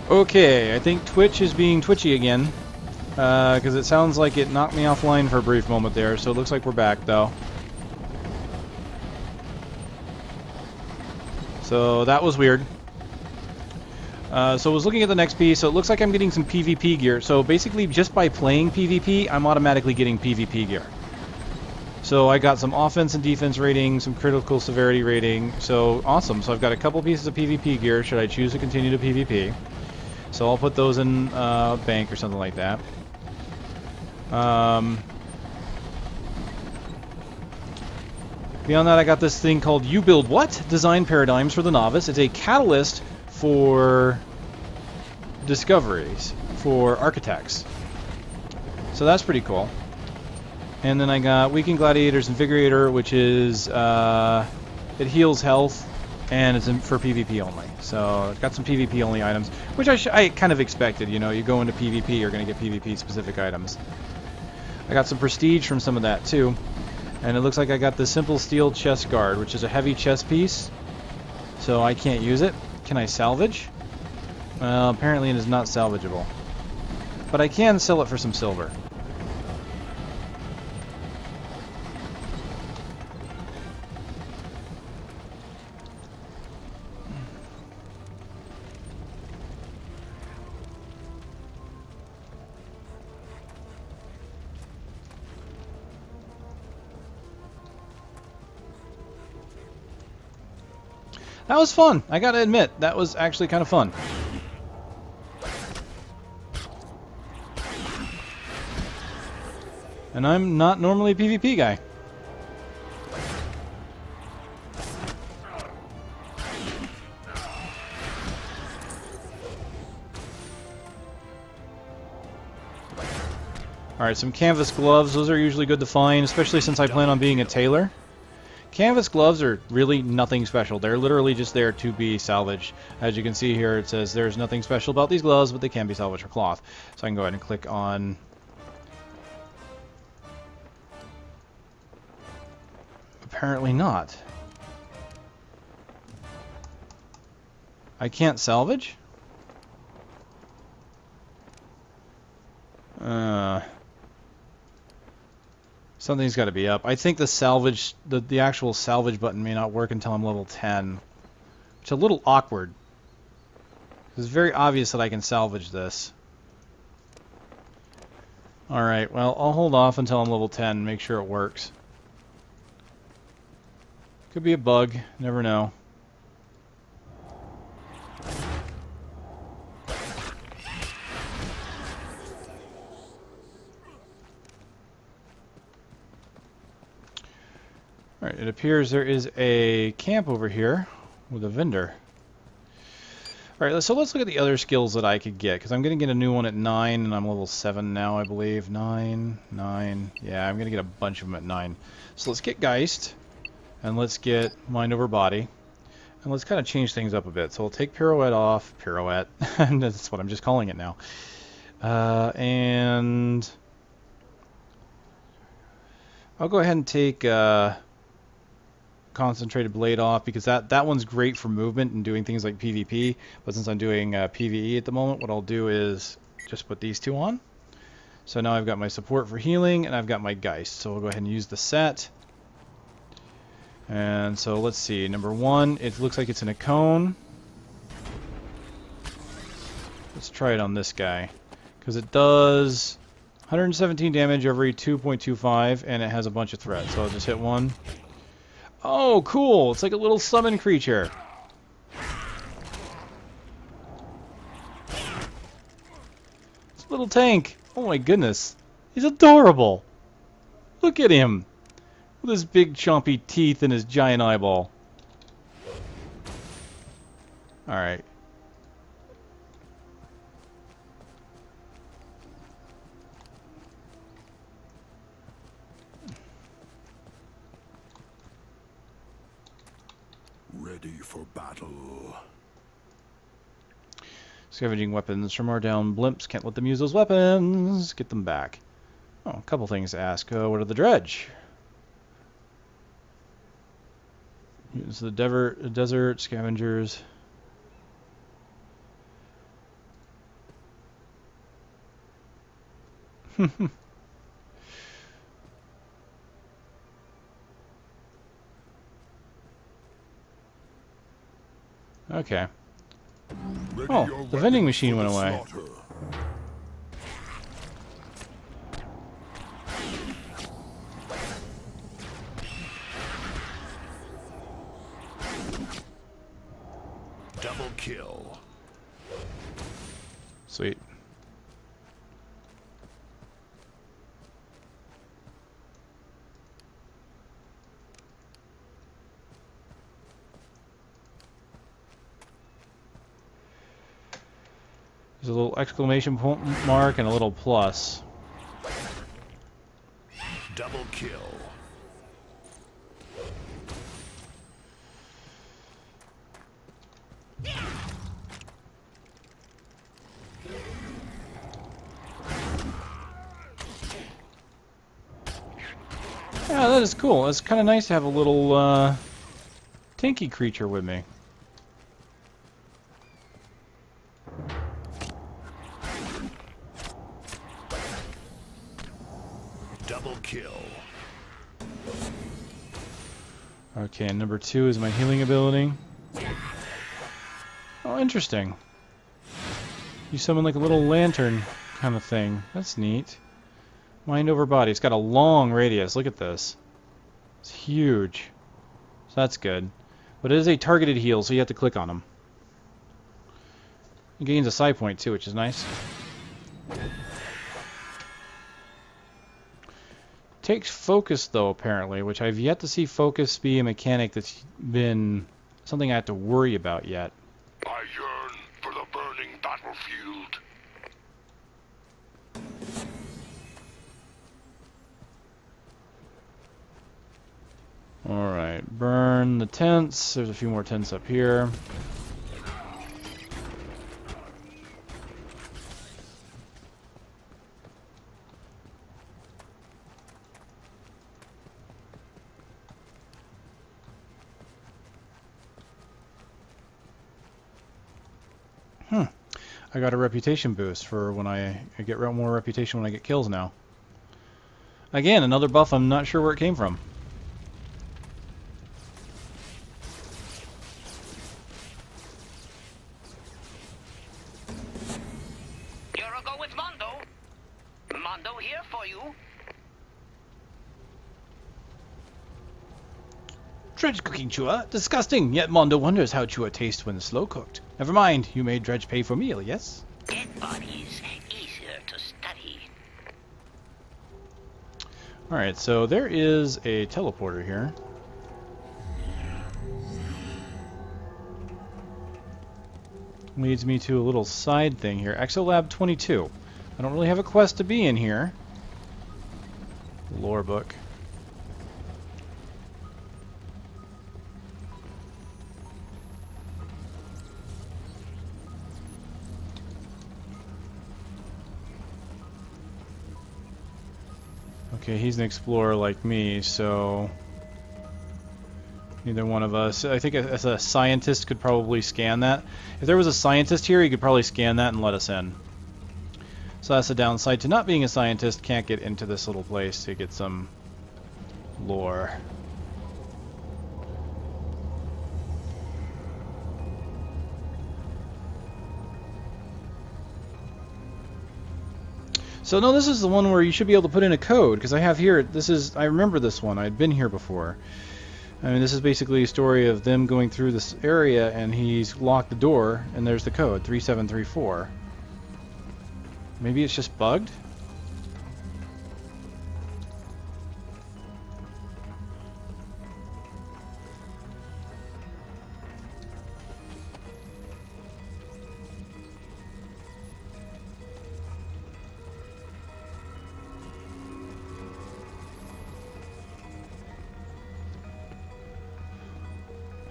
Okay, I think Twitch is being twitchy again. Because it sounds like it knocked me offline for a brief moment there, so it looks like we're back, though. So that was weird. So I was looking at the next piece, so it looks like I'm getting some PvP gear. So basically, just by playing PvP, I'm automatically getting PvP gear. So I got some offense and defense rating, some critical severity rating, so awesome. So I've got a couple pieces of PvP gear, should I choose to continue to PvP. So I'll put those in bank or something like that. Beyond that, I got this thing called You Build What? Design Paradigms for the Novice. It's a catalyst for discoveries, for architects. So that's pretty cool. And then I got Weakened Gladiator's Invigorator, which is, it heals health, and it's for PvP only. So I've got some PvP only items, which I kind of expected. You know, you go into PvP, you're going to get PvP specific items. I got some prestige from some of that too. And it looks like I got the Simple Steel Chest Guard, which is a heavy chest piece. So I can't use it. Can I salvage? Apparently it is not salvageable. But I can sell it for some silver. That was fun. I gotta admit, that was actually kind of fun. And I'm not normally a PvP guy. Alright, some canvas gloves. Those are usually good to find, especially since I plan on being a tailor. Canvas gloves are really nothing special. They're literally just there to be salvaged. As you can see here, it says there's nothing special about these gloves, but they can be salvaged for cloth. So I can go ahead and click on... Apparently not. I can't salvage? Something's got to be up. I think the salvage, the actual salvage button may not work until I'm level 10. Which is a little awkward. It's very obvious that I can salvage this. Alright, well, I'll hold off until I'm level 10 and make sure it works. Could be a bug, never know. Alright, it appears there is a camp over here with a vendor. Alright, so let's look at the other skills that I could get, because I'm going to get a new one at 9, and I'm level 7 now, I believe. 9, 9, yeah, I'm going to get a bunch of them at 9. So let's get Geist, and let's get Mind Over Body, and let's kind of change things up a bit. So we'll take Pirouette off, Pirouette, that's what I'm just calling it now. And I'll go ahead and take... Concentrated Blade off, because that one's great for movement and doing things like PvP, but since I'm doing PvE at the moment, what I'll do is just put these two on. So now I've got my support for healing and I've got my Geist, so we'll go ahead and use the set. And so let's see, number 1, it looks like it's in a cone. Let's try it on this guy, because it does 117 damage every 2.25 and it has a bunch of threats, so I'll just hit 1. Oh, cool! It's like a little summon creature. It's a little tank. Oh my goodness. He's adorable. Look at him. With his big chompy teeth and his giant eyeball. Alright. Ready for battle. Scavenging weapons from our down blimps. Can't let them use those weapons. Get them back. Oh, a couple things to ask. What are the dredge? Use the desert scavengers. Okay. Ready Oh, your the vending weapons machine for went the away. slaughter. Double kill. Sweet. There's a little exclamation mark and a little plus. Double kill. Yeah, that is cool. It's kind of nice to have a little tanky creature with me. Double kill. Okay, and number 2 is my healing ability. Oh, interesting. You summon like a little lantern kind of thing. That's neat. Mind over body. It's got a long radius. Look at this. It's huge. So that's good. But it is a targeted heal, so you have to click on him. It gains a psi point too, which is nice. Takes focus though, apparently, which I've yet to see focus be a mechanic that's been something I have to worry about yet. I yearn for the burning battlefield. Alright, burn the tents. There's a few more tents up here. I got a reputation boost for when I get more reputation when I get kills now. Again, another buff I'm not sure where it came from. You're a go with Mondo. Mondo here for you. Dredge cooking Chua? Disgusting! Yet Mondo wonders how Chua tastes when slow cooked. Never mind, you made Dredge pay for meal, yes? Dead bodies easier to study. Alright, so there is a teleporter here. Leads me to a little side thing here. Exolab 22. I don't really have a quest to be in here. Lore book. Okay, he's an explorer like me, so neither one of us. I think as a scientist could probably scan that. If there was a scientist here, he could probably scan that and let us in. So that's the downside to not being a scientist. Can't get into this little place to get some lore. So no, this is the one where you should be able to put in a code, because I have here, I remember this one, I'd been here before. I mean, this is basically a story of them going through this area, and he's locked the door, and there's the code, 3734. Maybe it's just bugged?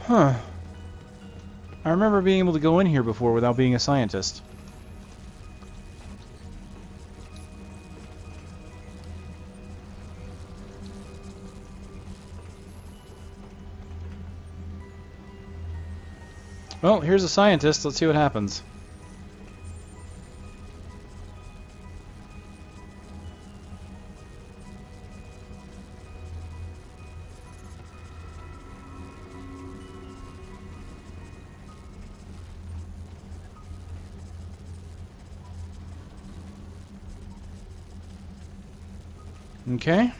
Huh. I remember being able to go in here before without being a scientist. Well, here's a scientist. Let's see what happens. Okay.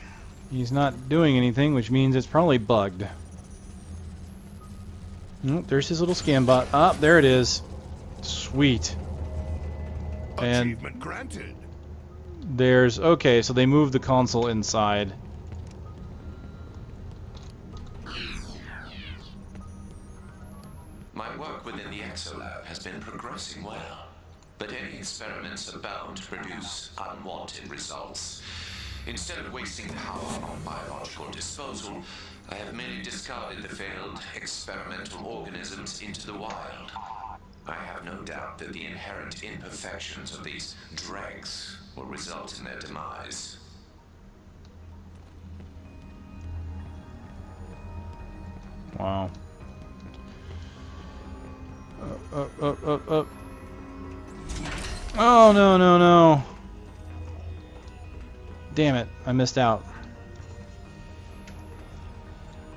He's not doing anything, which means it's probably bugged. Oh, there's his little scan bot. Ah, there it is. Sweet. And Achievement granted. there's... Okay, so they moved the console inside. My work within the Exolab has been progressing well, but any experiments are bound to produce unwanted results. Instead of wasting power on biological disposal, I have merely discarded the failed experimental organisms into the wild. I have no doubt that the inherent imperfections of these dregs will result in their demise. Wow. Up. Oh, no. Damn it, I missed out.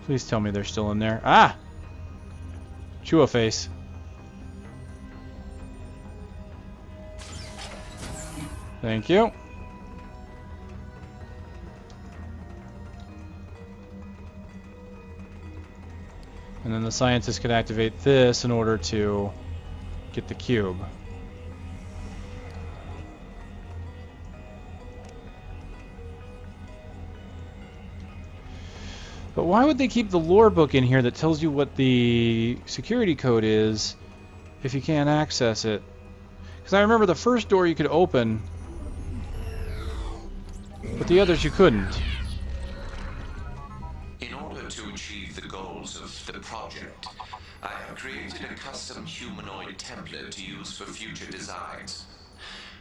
Please tell me they're still in there. Ah! Chew a face. Thank you. And then the scientists could activate this in order to get the cube. But why would they keep the lore book in here that tells you what the security code is if you can't access it? Because I remember the first door you could open, but the others you couldn't. In order to achieve the goals of the project, I have created a custom humanoid template to use for future designs.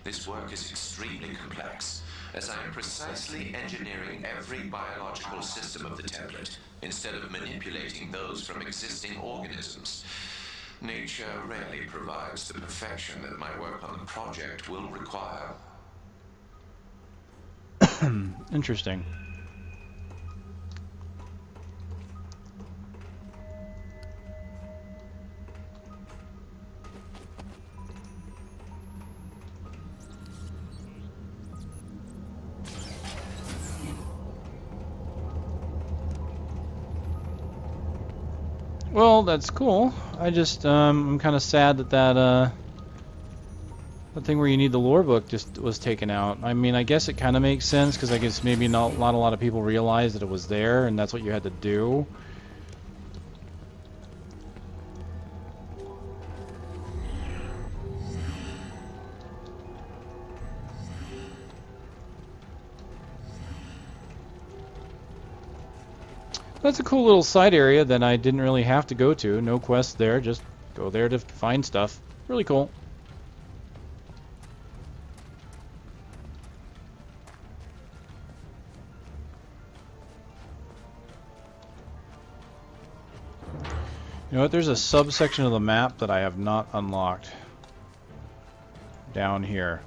This work is extremely complex, as I am precisely engineering every biological system of the template, instead of manipulating those from existing organisms. Nature rarely provides the perfection that my work on the project will require. Interesting. Well, that's cool. I just, I'm kind of sad that that thing where you need the lore book just was taken out. I mean, I guess it kind of makes sense, because I guess maybe not a lot of people realized that it was there, and that's what you had to do. That's a cool little side area that I didn't really have to go to. No quest there, just go there to find stuff. Really cool. You know what? There's a subsection of the map that I have not unlocked. Down here.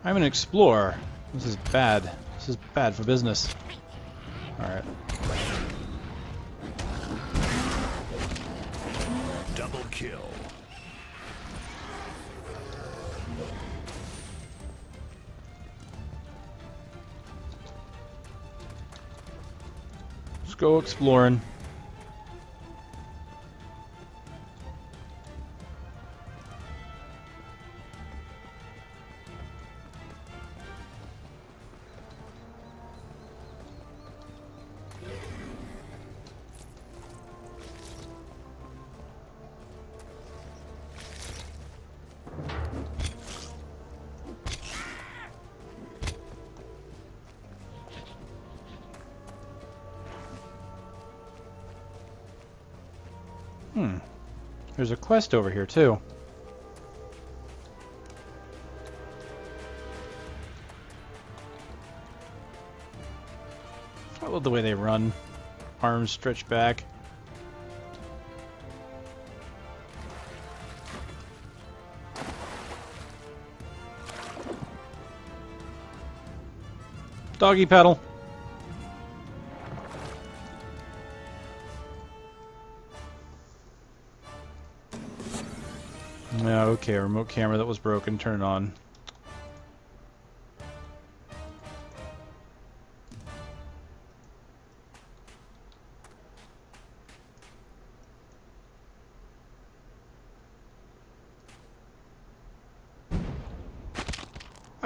I'm an explorer. This is bad. This is bad for business. Alright. Double kill. Let's go exploring. There's a quest over here too. I love the way they run. Arms stretched back. Doggy paddle. Yeah, okay, remote camera that was broken, turn it on.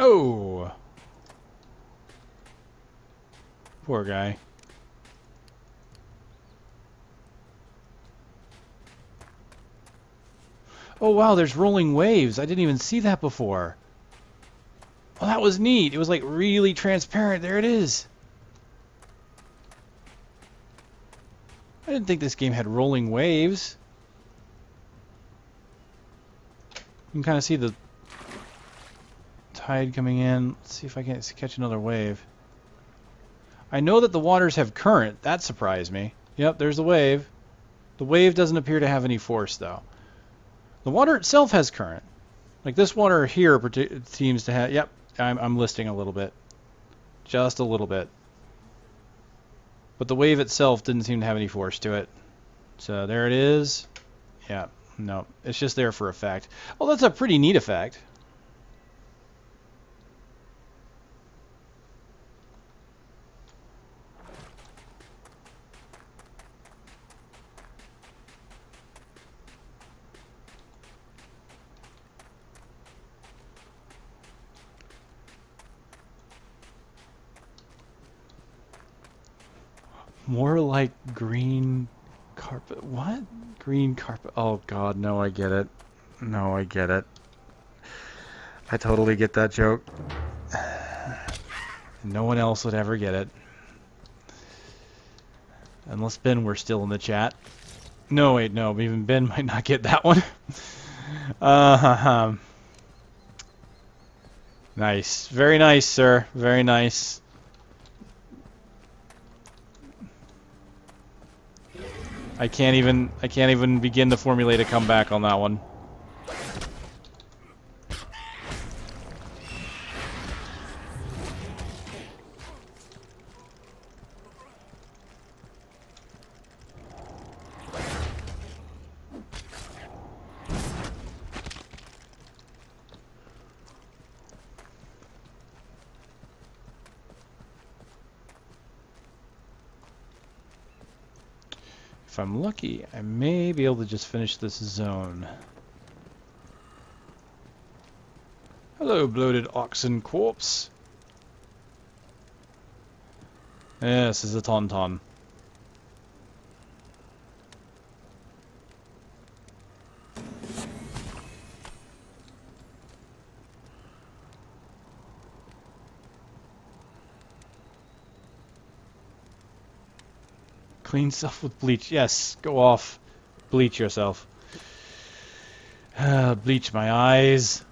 Oh! Poor guy. Oh wow, there's rolling waves. I didn't even see that before. Oh, that was neat. It was like really transparent. There it is. I didn't think this game had rolling waves. You can kind of see the tide coming in. Let's see if I can catch another wave. I know that the waters have current. That surprised me. Yep, there's the wave. The wave doesn't appear to have any force, though. The water itself has current. Like this water here seems to have... Yep, I'm listing a little bit. Just a little bit. But the wave itself didn't seem to have any force to it. So there it is. Yeah, no, it's just there for effect. Well, that's a pretty neat effect. More like green carpet. What? Green carpet. Oh god, no, I get it. No, I get it. I totally get that joke. No one else would ever get it. Unless Ben were still in the chat. No, wait, no. Even Ben might not get that one. Nice. Very nice, sir. Very nice. I can't even begin to formulate a comeback on that one. If I'm lucky, I may be able to just finish this zone. Hello, bloated oxen corpse. Yes, this is a tauntaun. Clean self with bleach. Yes, go off. Bleach yourself. Bleach my eyes.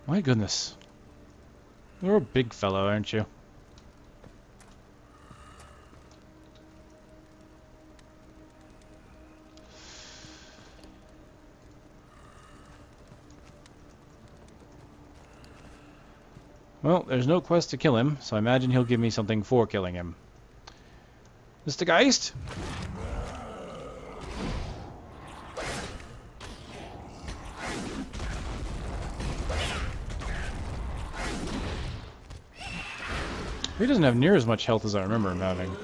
My goodness. You're a big fellow, aren't you? Well, there's no quest to kill him, so I imagine he'll give me something for killing him. Mr. Geist? He doesn't have near as much health as I remember him having.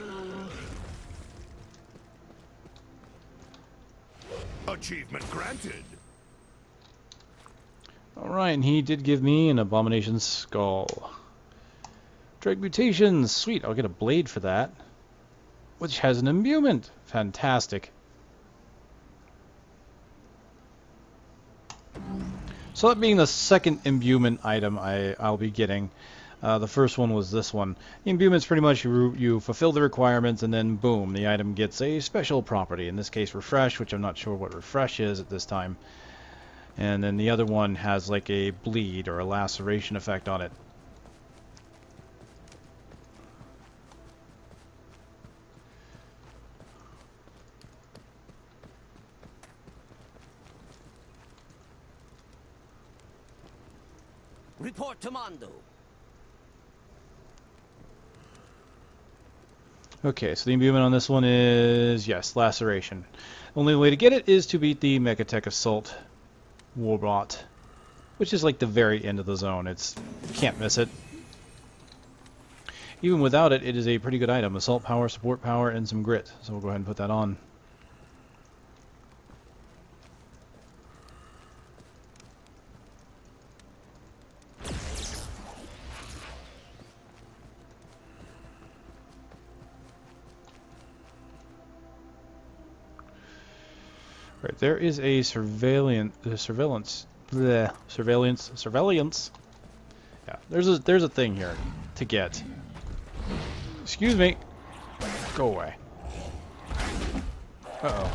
Achievement granted. Alright, and he did give me an Abomination Skull. Drag Mutations! Sweet, I'll get a blade for that. Which has an imbuement! Fantastic. So that being the second imbuement item I'll be getting. The first one was this one. The imbuement's pretty much you fulfill the requirements and then boom, the item gets a special property. In this case, Refresh, which I'm not sure what Refresh is at this time. And then the other one has like a bleed or a laceration effect on it. Report to Mondo. Okay, so the imbuement on this one is, yes, laceration. Only way to get it is to beat the Mechatech Assault Warbot, which is like the very end of the zone. It's can't miss it. Even without it, it is a pretty good item. Assault power, support power, and some grit. So we'll go ahead and put that on. Right, there is a surveillance. Bleh, surveillance. Yeah, there's a thing here to get. Excuse me. Go away. Uh-oh.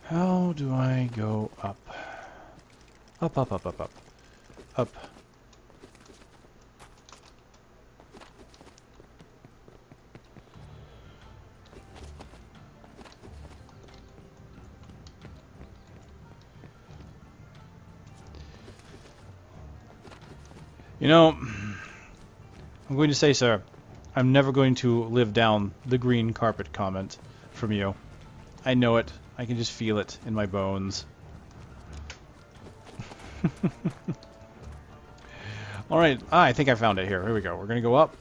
How do I go up? Up, up, up, up, up. Up. You know, I'm going to say, sir, I'm never going to live down the green carpet comment from you. I know it. I can just feel it in my bones. Alright, I think I found it here. Here we go. We're going to go up.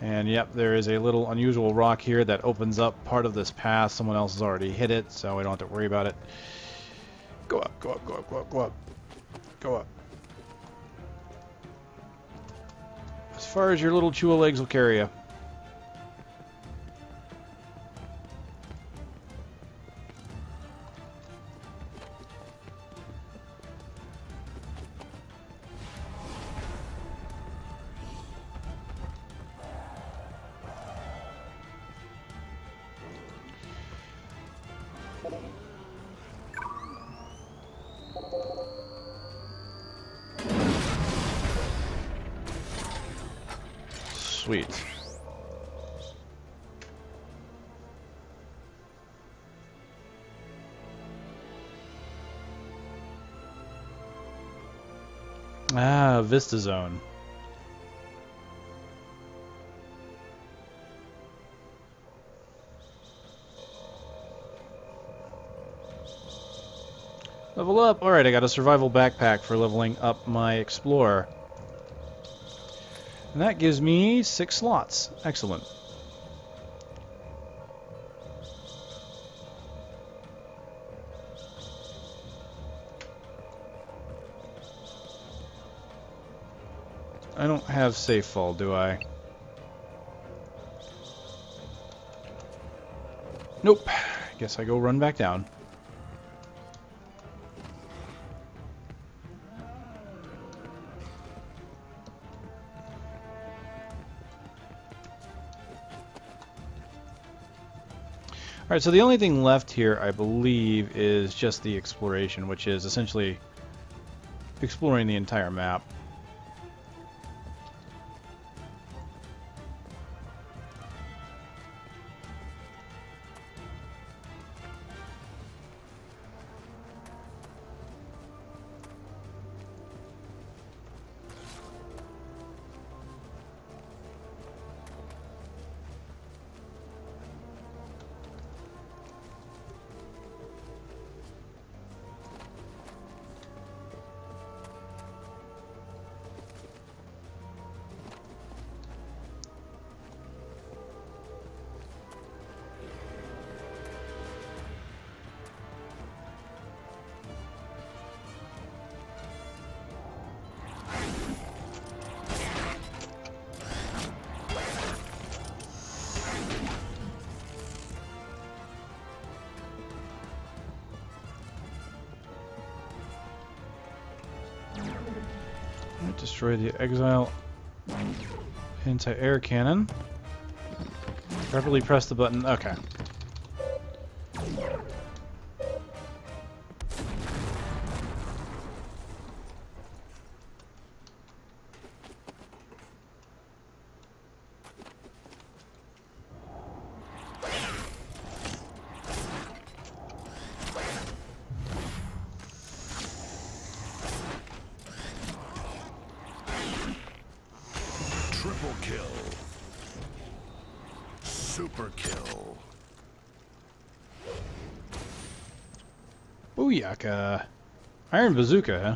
And yep, there is a little unusual rock here that opens up part of this path. Someone else has already hit it, so we don't have to worry about it. Go up, go up, go up, go up, go up. Go up. As far as your little chewa legs will carry you. Sweet. Ah, Vista Zone. Level up! Alright, I got a survival backpack for leveling up my Explorer. And that gives me 6 slots. Excellent. I don't have safe fall, do I? Nope. Guess I go run back down. Alright, so the only thing left here, I believe, is just the exploration, which is essentially exploring the entire map. Destroy the Exile anti-air cannon. Properly press the button. Okay. Triple kill. Super kill. Booyaka. Iron Bazooka, huh?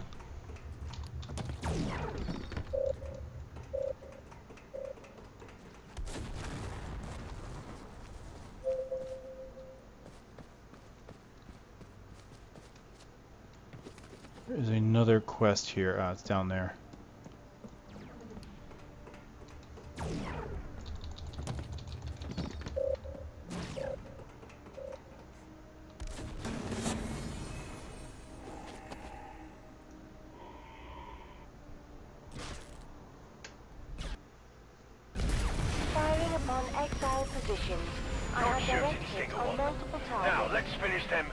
There's another quest here. Ah, it's down there. Firing upon exile positions. I have direct hit on multiple targets. Now, let's finish them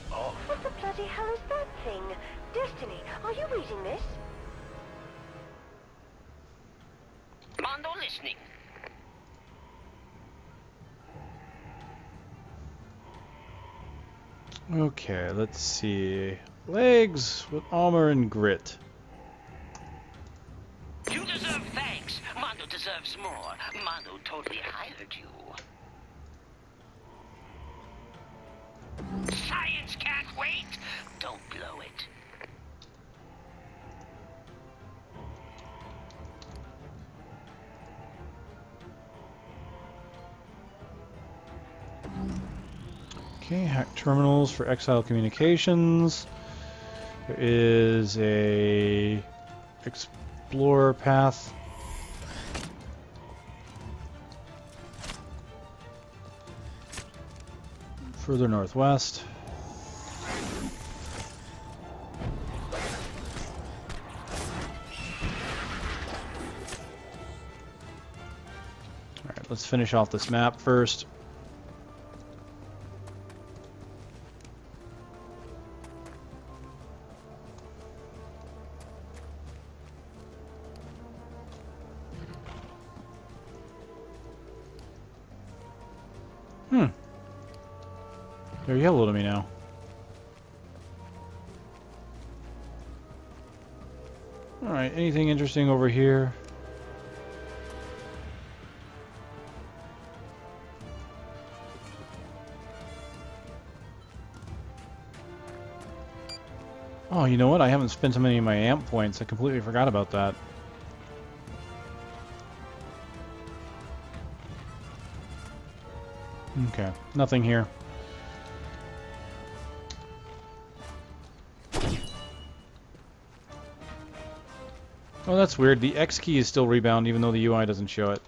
off. What the bloody hell is that thing? Destiny, are you reading this? Mondo listening. Okay, let's see. Legs with armor and grit. You deserve thanks. Mondo deserves more. Mondo totally hired you. Science can't wait. Don't blow it. Okay, hack terminals for Exile Communications. There is a explorer path. Further northwest. Alright, let's finish off this map first. They're yellow to me now. Alright, anything interesting over here? Oh, you know what? I haven't spent so many of my amp points. I completely forgot about that. Okay, nothing here. Oh, that's weird. The X key is still rebound even though the UI doesn't show it.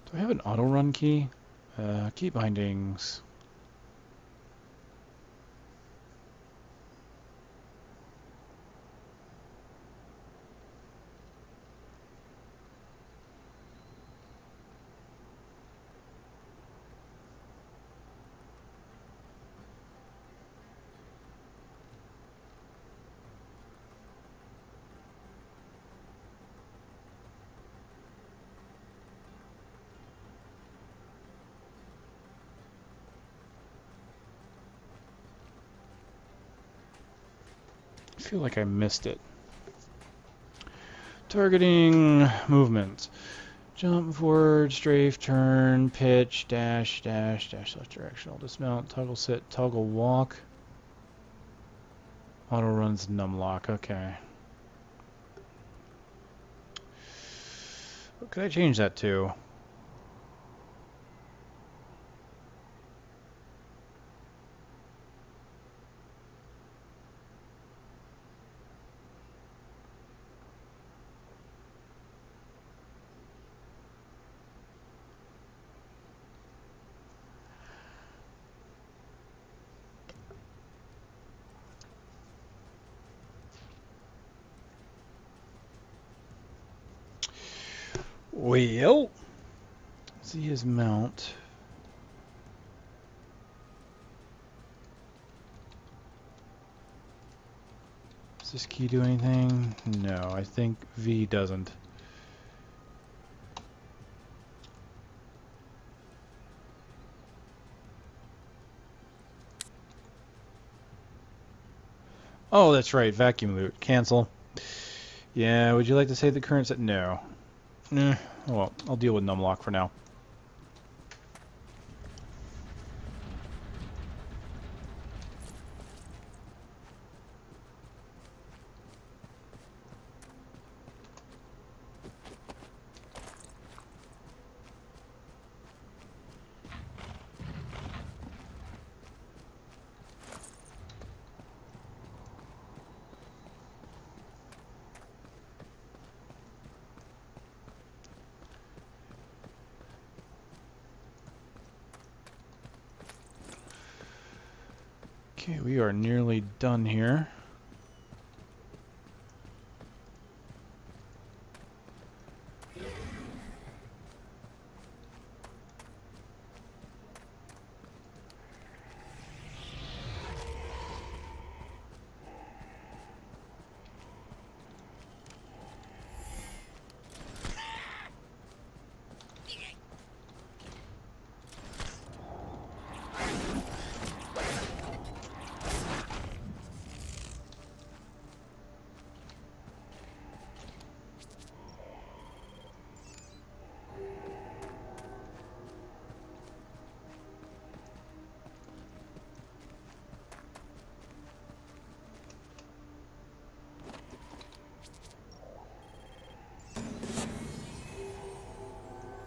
Do I have an auto run key? Key bindings. I feel like I missed it. Targeting movement. Jump forward, strafe, turn, pitch, dash, dash, dash left directional, dismount, toggle sit, toggle walk. Auto runs numlock, okay. What could I change that to? Well, see his mount. Does this key do anything? No, I think V doesn't. Oh, that's right, vacuum loot. Cancel. Yeah, would you like to save the current set? No. Oh well, I'll deal with numlock for now. Okay, we are nearly done here.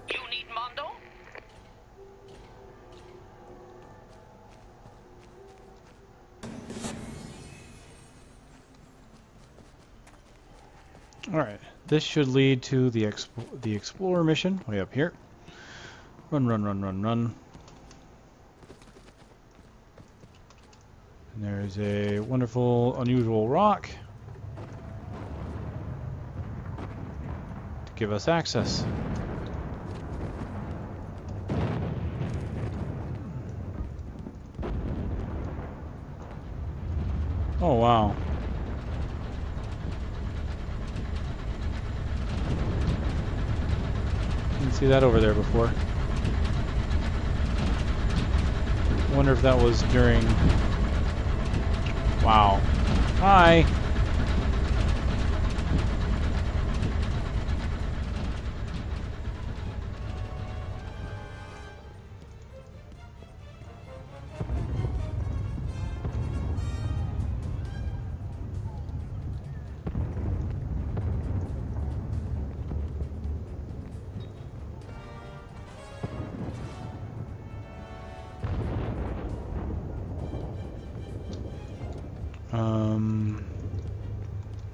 You need Mondo? Alright, this should lead to the Explorer mission, way up here. Run, run, run, run, run. And there's a wonderful, unusual rock to give us access. Oh, wow. Didn't see that over there before. Wonder if that was during... Wow. Hi!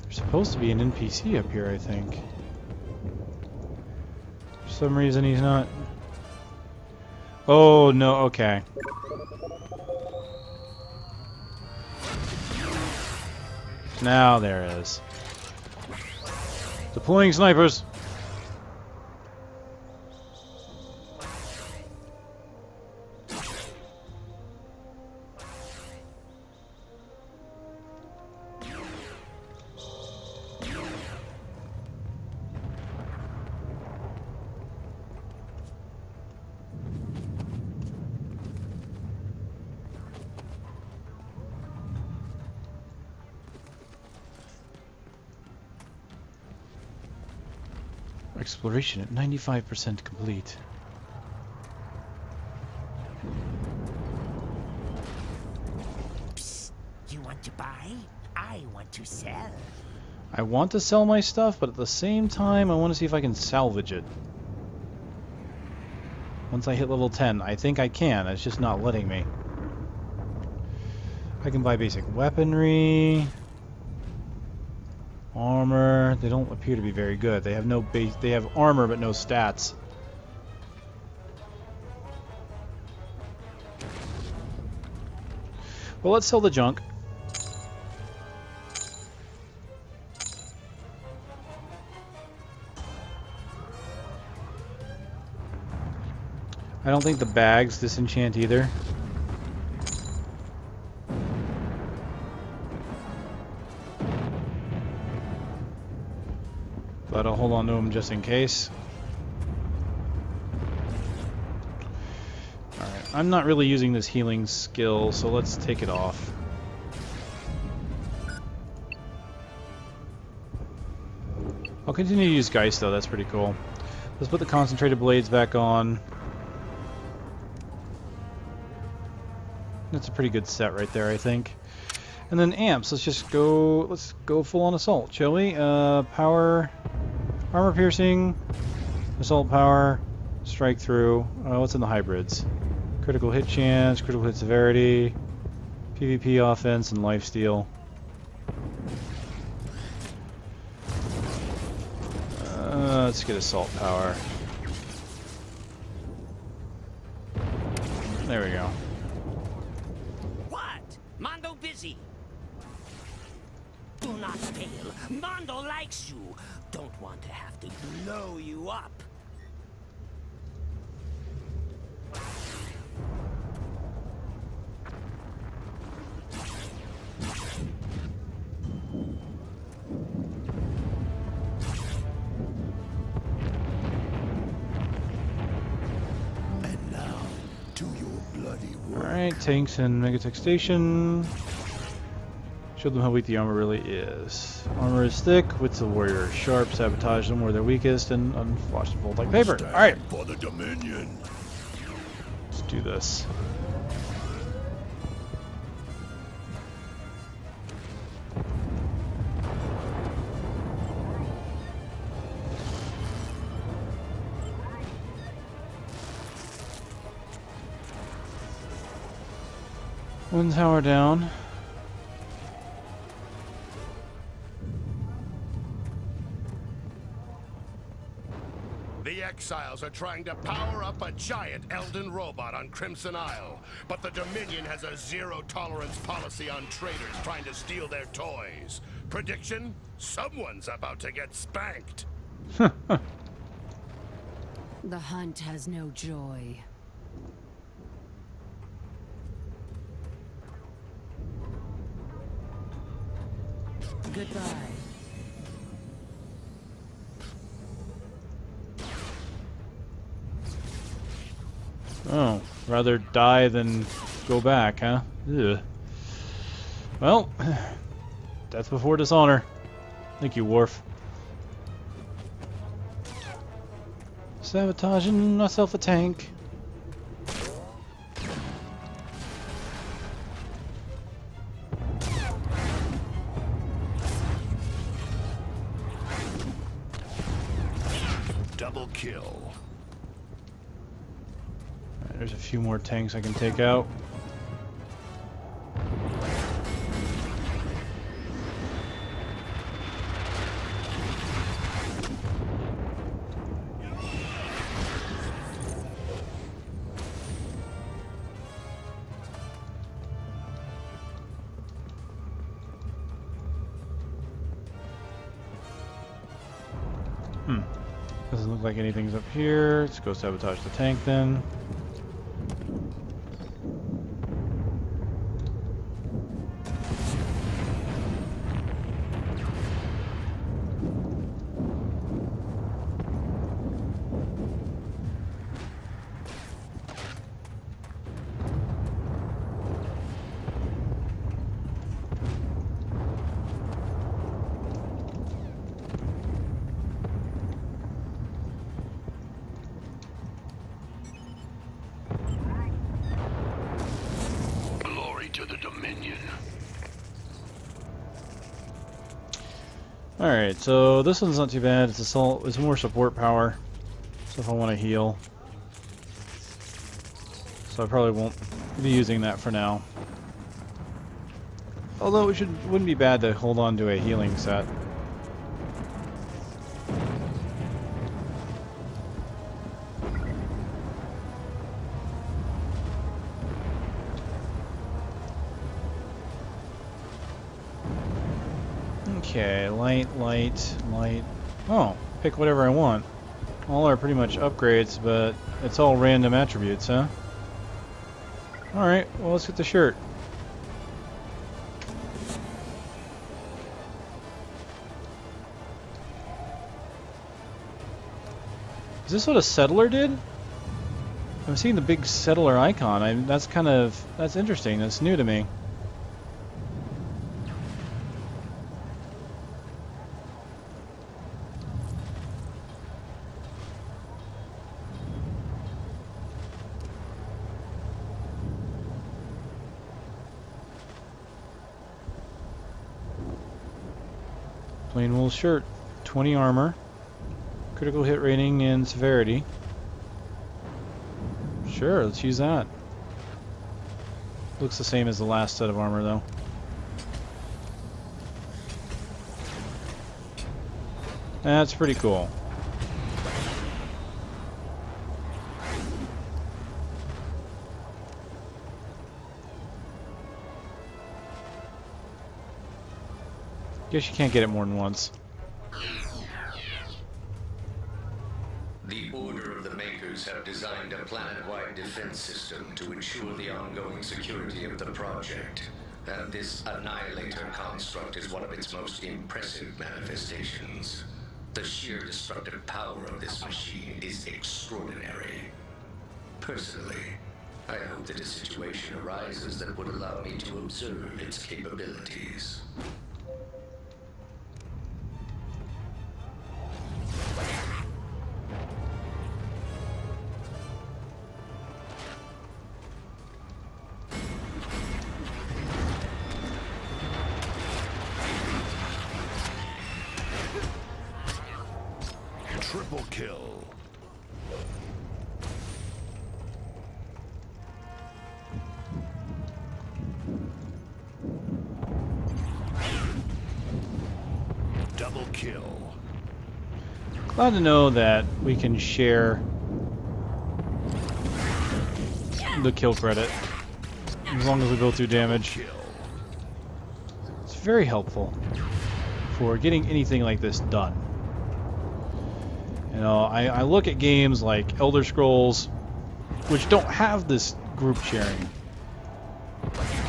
There's supposed to be an NPC up here, I think. For some reason he's not. Oh, no, okay. Now there is. Deploying snipers! Exploration at 95% complete. Psst. You want to buy? I want to sell. I want to sell my stuff, but at the same time, I want to see if I can salvage it. Once I hit level 10, I think I can. It's just not letting me. I can buy basic weaponry, armor. They don't appear to be very good. They have no base. They have armor, but no stats. Well, let's sell the junk. I don't think the bags disenchant either. But I'll hold on to them just in case. Alright, I'm not really using this healing skill, so let's take it off. I'll continue to use Geist though, that's pretty cool. Let's put the concentrated blades back on. That's a pretty good set right there, I think. And then amps, let's go full on assault, shall we? Power, armor piercing, assault power, strike through. What's in the hybrids? Critical hit chance, critical hit severity, PvP offense, and lifesteal. Let's get assault power. There we go. What? Mondo? not fail. Mondo likes you. Don't want to have to blow you up. And now, to your bloody work. Alright, tanks and Megatech Station. Show them how weak the armor really is. Armor is thick, wits of the warrior is sharp, sabotage them where they're weakest, and unwashed and fold like paper. Alright, For the Dominion. let's do this. One tower down. The Exiles are trying to power up a giant Elden robot on Crimson Isle, but the Dominion has a zero-tolerance policy on traitors trying to steal their toys. Prediction? Someone's about to get spanked. The hunt has no joy. Goodbye. Oh, rather die than go back, huh? Ugh. Well, death before dishonor. Thank you, Worf. Sabotaging myself a tank. Double kill. Alright, there's a few more tanks I can take out. Doesn't look like anything's up here. Let's go sabotage the tank then. To the Dominion. Alright, so this one's not too bad. It's assault. It's more support power. So if I want to heal. So I probably won't be using that for now. Although it wouldn't be bad to hold on to a healing set. Okay, light. Oh, pick whatever I want. All are pretty much upgrades, but it's all random attributes, huh? Alright, well, let's get the shirt. Is this what a settler did? I'm seeing the big settler icon. That's interesting. That's new to me. Plain wool shirt, 20 armor, critical hit rating and severity. Sure, let's use that. Looks the same as the last set of armor though. That's pretty cool. Guess you can't get it more than once. The Order of the Makers have designed a planet-wide defense system to ensure the ongoing security of the project. And this Annihilator construct is one of its most impressive manifestations. The sheer destructive power of this machine is extraordinary. Personally, I hope that a situation arises that would allow me to observe its capabilities. Triple kill. Double kill. Glad to know that we can share the kill credit as long as we both do damage. It's very helpful for getting anything like this done. You know, I look at games like Elder Scrolls, which don't have this group sharing,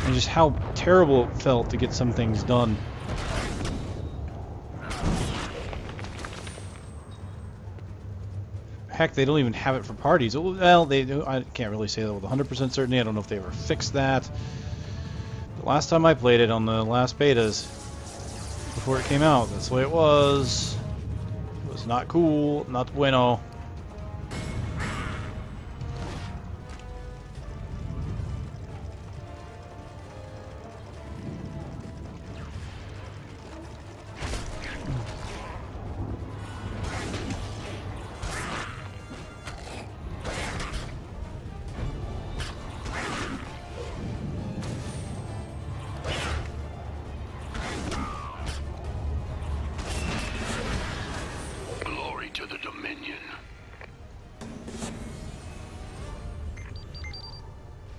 and just how terrible it felt to get some things done. Heck, they don't even have it for parties. Well, they do. I can't really say that with 100% certainty. I don't know if they ever fixed that. The last time I played it on the last betas, before it came out, that's the way it was. It was not cool, not bueno.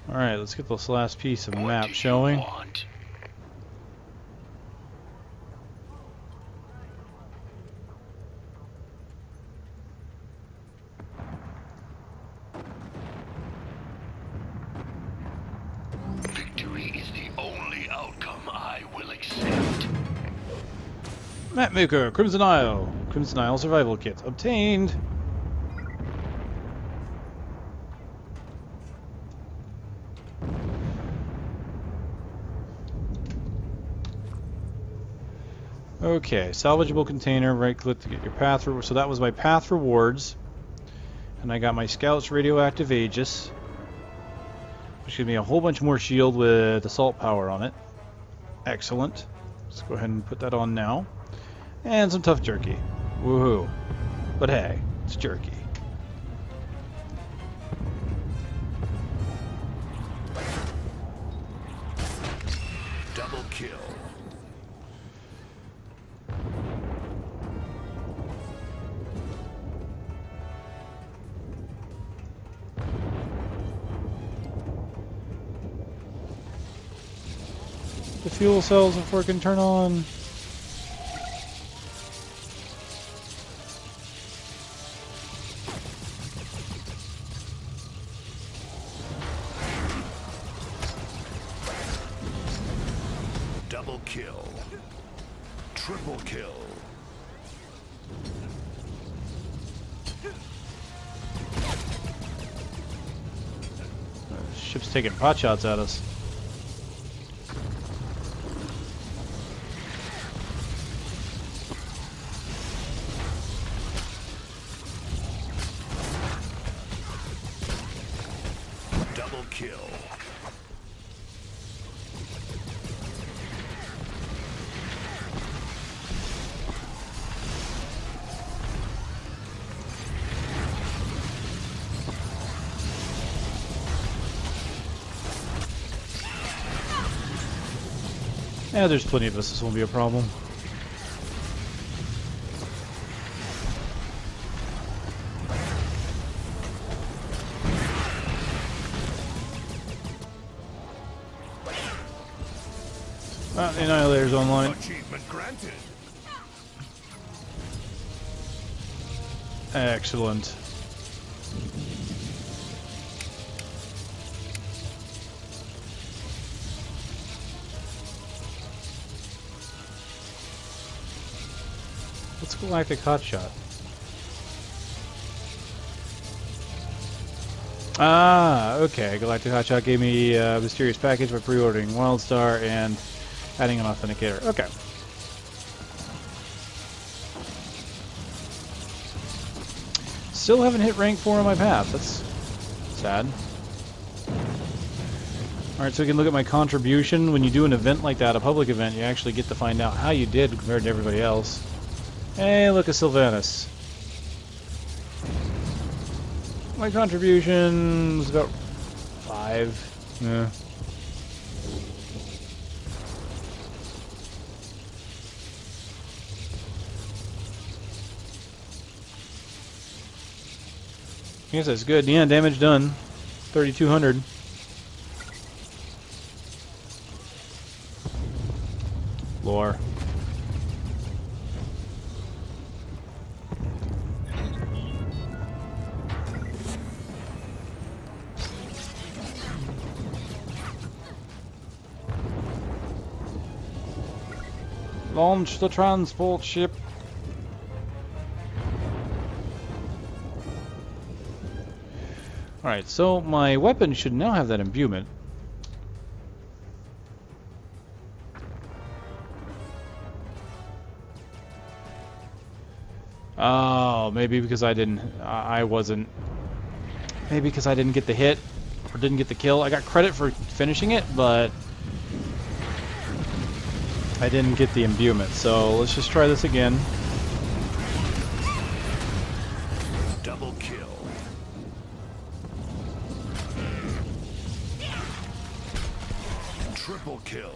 Alright, let's get this last piece of map showing. Victory is the only outcome I will accept. Mapmaker, Crimson Isle. Crimson Isle survival kit obtained. Okay, salvageable container, right click to get your path reward. So that was my path rewards. And I got my Scout's radioactive Aegis, which gives me a whole bunch more shield with assault power on it. Excellent. Let's go ahead and put that on now. And some tough jerky. Woohoo. But hey, it's jerky. Double kill. The fuel cells, if we can turn on. Double kill. Triple kill. Ship's taking pot shots at us. Double kill. Yeah, there's plenty of us. This won't be a problem. Annihilator's online. Achievement granted. Excellent. What's Galactic Hotshot? Ah, okay. Galactic Hotshot gave me a mysterious package by pre-ordering Wildstar and adding an authenticator. Okay. Still haven't hit rank 4 on my path. That's sad. Alright, so we can look at my contribution. When you do an event like that, a public event, you actually get to find out how you did compared to everybody else. Hey, look at Sylvanas. My contribution was about 5. Yeah. I guess that's good. Yeah, damage done. 3,200. Lore. Launch the transport ship. Alright, so my weapon should now have that imbuement. Oh, maybe because I didn't get the hit or didn't get the kill. I got credit for finishing it, but I didn't get the imbuement. So let's just try this again. Double kill. Triple kill.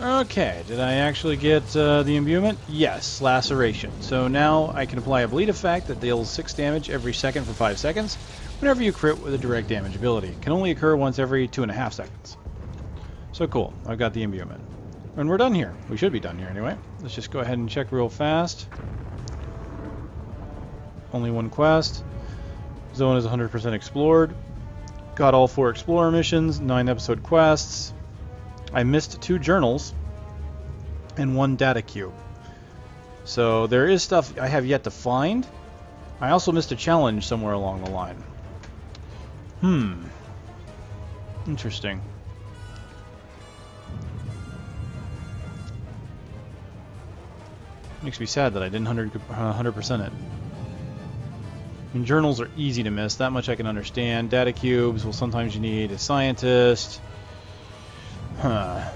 Okay, did I actually get the imbuement? Yes, laceration. So now I can apply a bleed effect that deals 6 damage every second for 5 seconds whenever you crit with a direct damage ability. It can only occur once every 2.5 seconds. So cool, I've got the imbuement. And we're done here. We should be done here anyway. Let's just go ahead and check real fast. Only one quest. Zone is 100% explored. Got all 4 explorer missions, 9 episode quests. I missed 2 journals and 1 data cube. So there is stuff I have yet to find. I also missed a challenge somewhere along the line. Interesting. Makes me sad that I didn't 100% it. I mean, journals are easy to miss. That much I can understand. Data cubes, well, sometimes you need a scientist. Huh.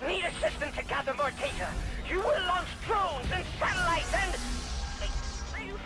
Need assistance to gather more data. You will launch drones and satellites and... Are you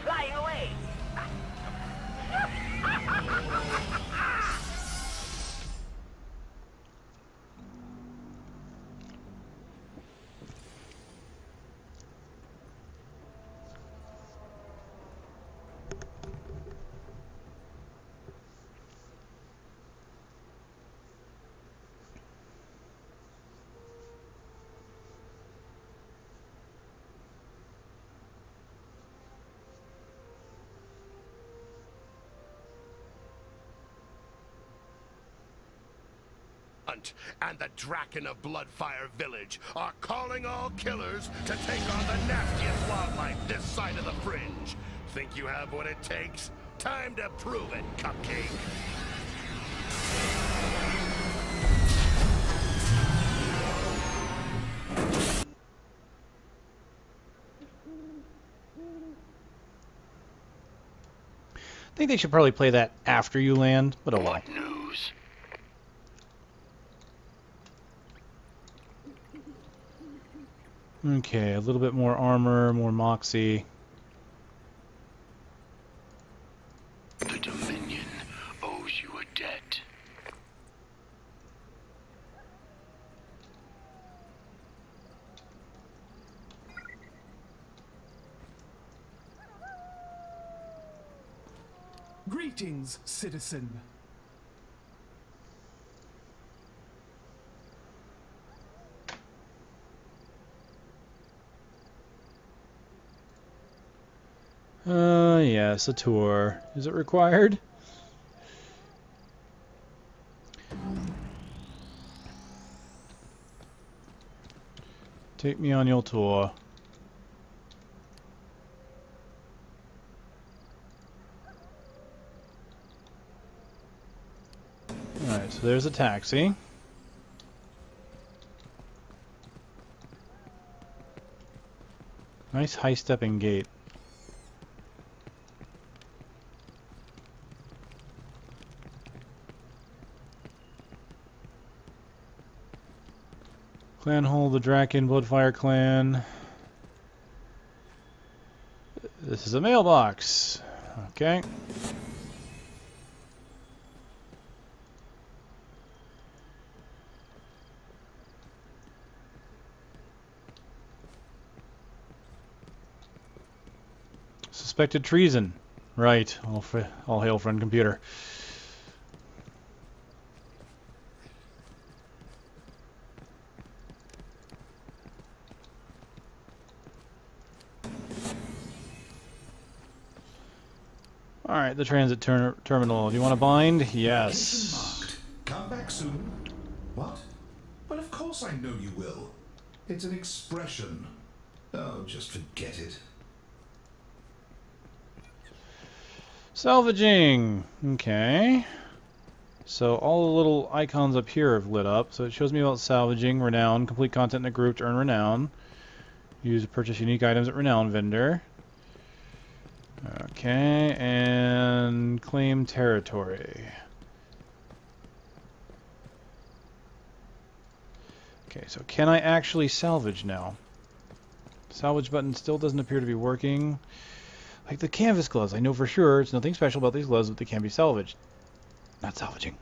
hunt, and the Draken of Bloodfire Village are calling all killers to take on the nastiest wildlife this side of the fringe. Think you have what it takes? Time to prove it, Cupcake. I think they should probably play that after you land, but oh well. What news? Okay, a little bit more armor, more moxie. The Dominion owes you a debt. Greetings, citizen. Yes, a tour. Is it required? Take me on your tour. Alright, so there's a taxi. Nice high-stepping gate. Clan Hole, the Draken, Bloodfire Clan. This is a mailbox. Okay. Suspected treason. Right. All hail, friend computer. Alright, the transit terminal. Do you want to bind? Yes. Come back soon. What? Well, of course I know you will. It's an expression. Oh, just forget it. Salvaging. Okay. So all the little icons up here have lit up. So it shows me about salvaging, renown, complete content in a group to earn renown. Use to purchase unique items at renown vendor. Okay, and claim territory. Okay, so can I actually salvage now? Salvage button still doesn't appear to be working. Like the canvas gloves, I know for sure it's nothing special about these gloves, but they can be salvaged. Not salvaging.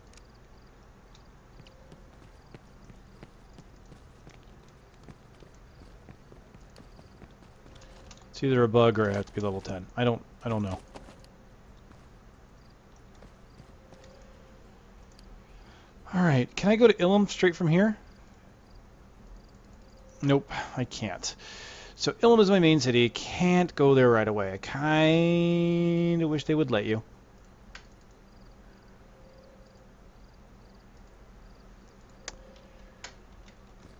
It's either a bug or I have to be level 10. I don't know. Alright, can I go to Ilum straight from here? Nope, I can't. So Ilum is my main city. Can't go there right away. I kinda wish they would let you.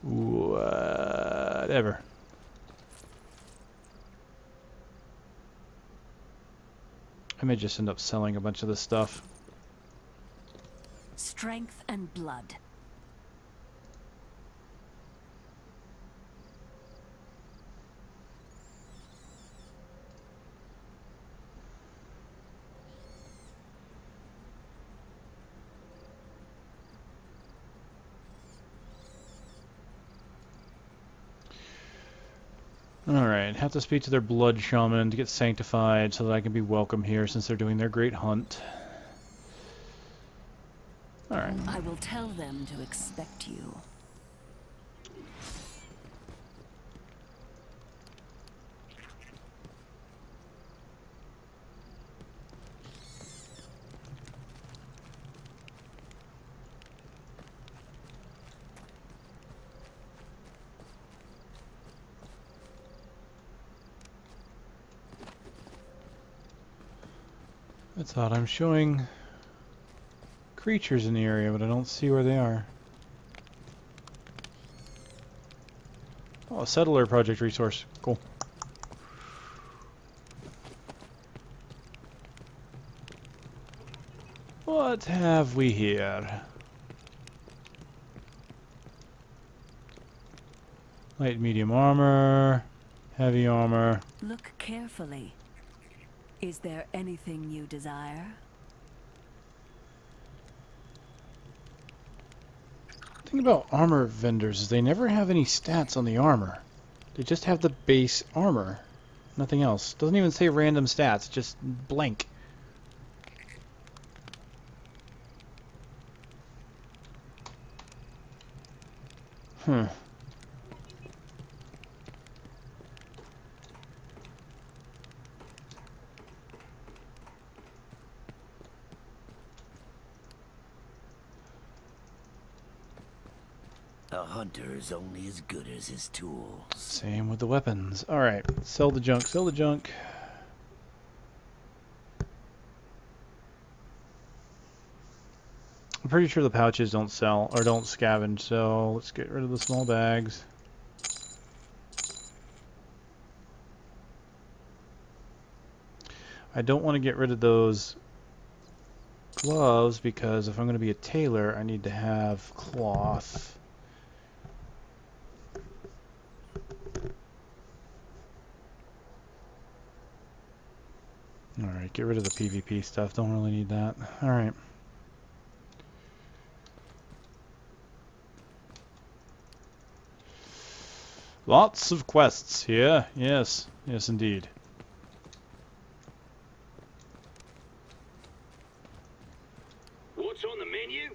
Whatever. I may just end up selling a bunch of this stuff. Strength and blood. Alright, have to speak to their blood shaman to get sanctified so that I can be welcome here since they're doing their great hunt. Alright. I will tell them to expect you. I thought I'm showing creatures in the area, but I don't see where they are. a settler project resource. Cool. What have we here? Light and medium armor, heavy armor. Look carefully. Is there anything you desire? The thing about armor vendors is they never have any stats on the armor. They just have the base armor. Nothing else. Doesn't even say random stats, just blank. Hmm. A hunter is only as good as his tools. Same with the weapons. Alright, sell the junk, sell the junk. I'm pretty sure the pouches don't sell, or don't scavenge, so let's get rid of the small bags. I don't want to get rid of those gloves because if I'm going to be a tailor, I need to have cloth. Alright, get rid of the PvP stuff. Don't really need that. Alright. Lots of quests here. Yes. Yes, indeed. What's on the menu?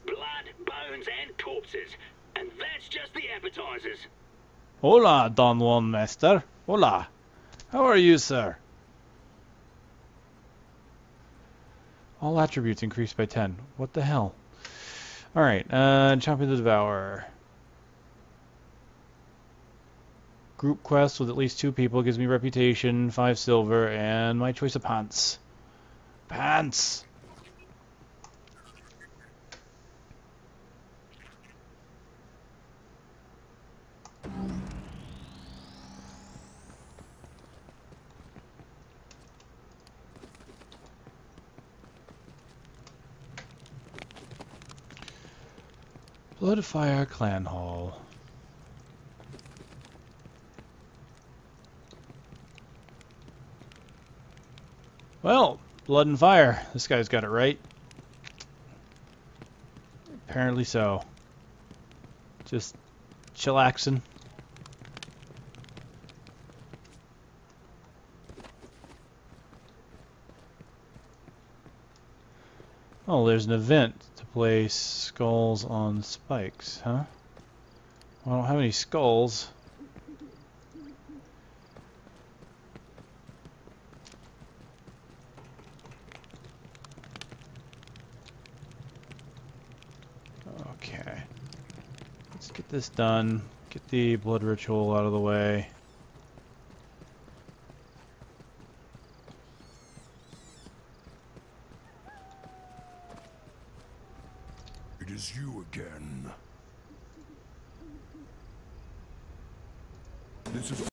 Blood, bones, and corpses. And that's just the appetizers. Hola, Don Juan Master. Hola. How are you, sir? All attributes increased by 10. What the hell? Alright, Champion the Devourer. Group quest with at least 2 people gives me reputation, 5 silver, and my choice of pants. Pants! Bloodfire Clan Hall. Well, blood and fire. This guy's got it right. Apparently so. Just chillaxing. Oh, there's an event to place skulls on spikes, huh? Well, I don't have any skulls. Okay. Let's get this done. Get the blood ritual out of the way. It is you again. This is